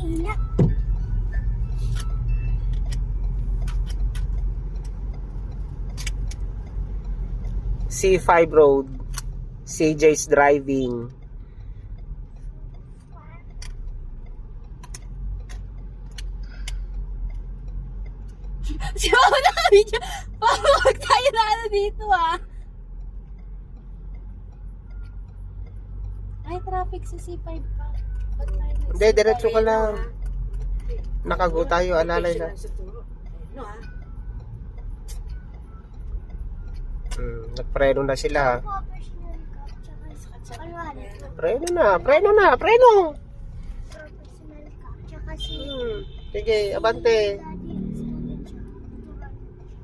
mahina. C5 Road. CJ's driving. Si Mama naka-video. Huwag tayo na ano dito ah. Ay, traffic sa C5 pa. Ba't tayo nag- Hindi, diretso ka lang. Nakago tayo, alalay lang. Nagpreno na sila. Preno na, preno na, preno! Sige, abante.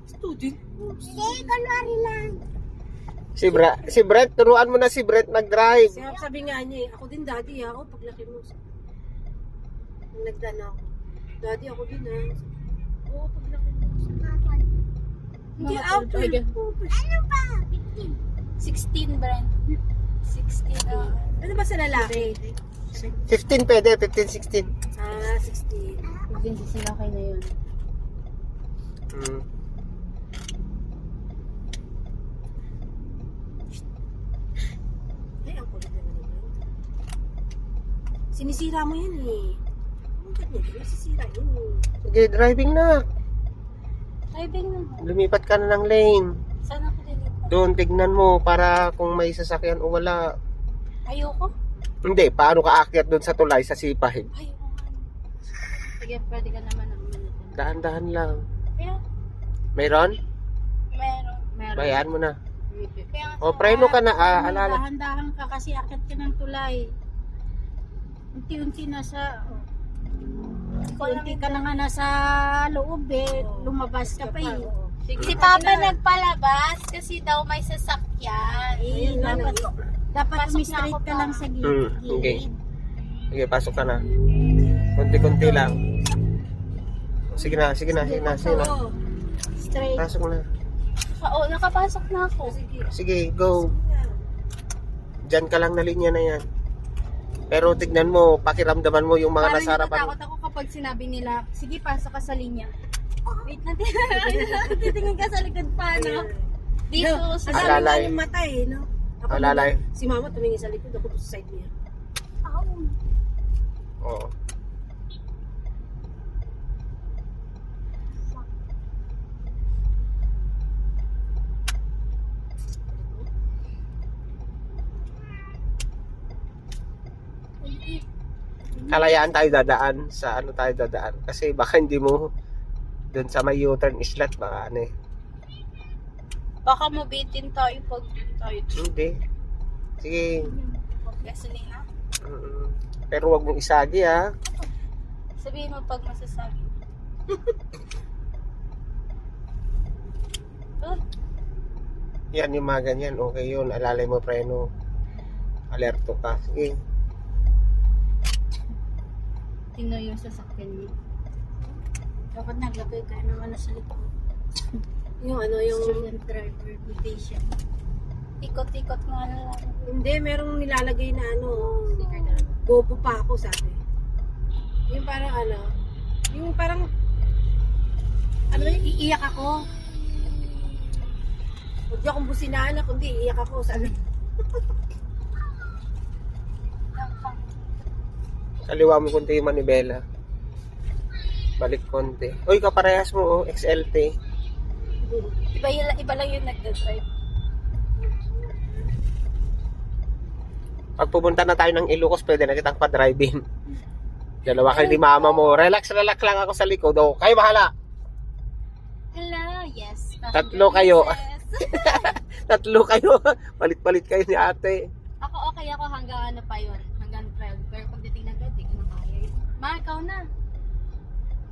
Student? Hindi, kunwari lang. Si Brett, turuan mo na si Brett mag-drive. Sabi nga niya ako din daddy ako paglaki mo. Nagdana ako. Daddy ako din Oo, paglaki mo. Hindi, after. Ano ba? 16, Brent. 16. Ano ba sa lalaki? 15 pwede, 15, 16. 16. Hindi sila kayo na yun. Ay, ang kulit naman naman. Sinisira mo yan eh. Ang kat niya, nasisira yun eh. Sige, driving na. Driving na. Lumipat ka na ng lane. Saan ako dilipat? Doon, tignan mo para kung may sasakyan o wala. Ayoko. Hindi, paano ka akyat doon sa tulay sa C5? Ayoko. Sige, pwede ka naman ang minutin. Dahan-dahan lang. Kaya, Mayroon? meron. Bayaan mo na. Kaya, O, preno ka na, alala. Dahan-dahan ka kasi akit ka ng tulay. Unti-unti na sa... Unti ka na nga nasa loob eh. Lumabas ka pa eh. si Papa nagpalabas kasi daw may sasakyan. Dapat Pasok na umistraight ako ka pa. lang sa gilid. Okay. Sige, pasok ka na. Kunti-kunti lang. Sige na, sige na, sige na, sige na. Straight. Pasok na. Oo, nakapasok na ako. Sige, go. Diyan ka lang na linya na yan. Pero tignan mo, pakiramdaman mo yung mga Parang nasa harapan. natatakot ako kapag sinabi nila, sige, pasok ka sa linya. Wait natin. Titingin ka sa likod pa, no? Dito, Ang sa dami Alalay. nga yung mata eh, no? Ako Alalay. naman, si mama tumingin sa likod, ako sa side niya. Oo. Kalayaan tayo dadaan sa ano tayo dadaan kasi baka hindi mo doon sa may U-turn slot baka ano eh. baka mabitin tayo pag tayo Hindi. Sige. gasolina. Pero wag mong isagi ha. Sabihin mo pag masasabi. Yan yung mga ganyan. Okay yun. Alalay mo preno. Alerto ka. Sige. Tingnan yung sasakyan niya. Dapat naglagay ka naman sa likod. Yung ano, yung... Student driver invitation. Ikot-ikot nga na lang. Hindi, merong nilalagay na ano, Sticker talaga. gopo pa ako sabi. Yung parang ano, yung parang, ano yun, iiyak ako. Huwag niyo akong businahan na, kundi iiyak ako, sabi. Kaliwa mo konti yung manibela. Balik konti. Uy, kaparehas mo oh. XLT. Iba lang yung nagdadrive. Pag pumunta na tayo ng Ilocos, pwede na kitang pa-driving. Dalawa kayo ni mama mo. Relax lang ako sa likod. Oh, kayo bahala. Hello, yes. Tatlo kayo. Tatlo kayo. Palit-palit kayo ni ate. Ako okay ako hanggang ano pa yun. Hanggang 12. Pero pagdating ng 12, di ko na kaya yun. Ma, ikaw na.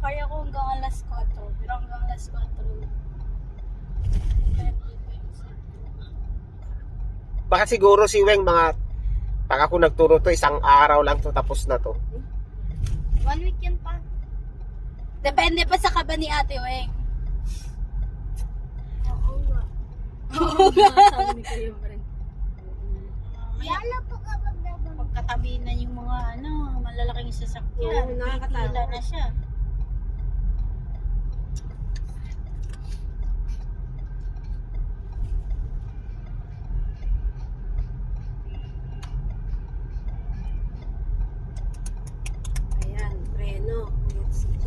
Kaya ko hanggang alas 4. Pero hanggang alas 4. Baka siguro si Weng mga pag ako nagturo to, isang araw lang to tapos na to. 1 week yun pa. Depende pa sa kaba ni Ate Weng. Sabi kayo pa rin. Lalo po kapag nabang. Pagkatabi na yung mga ano, malalaking sasakyan. Oo, nakakatawa. Pipila na siya. Ayan, preno. Ayan, CJ.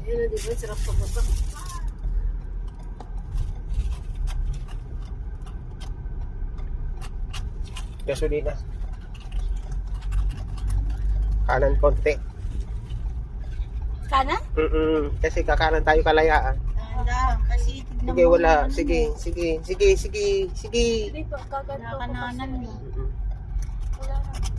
Ayan, di ba? Sarap pababa. Gasolina. Kanan konti. Kanan? Kasi kakanan tayo kalayaan. Tanda, kasi tignan Sige, mo wala. yung ano Sige, mo. sige, sige, sige, sige. Hindi po, kaganto ko kasi. Nakakananan mo. Mm-mm. Wala na.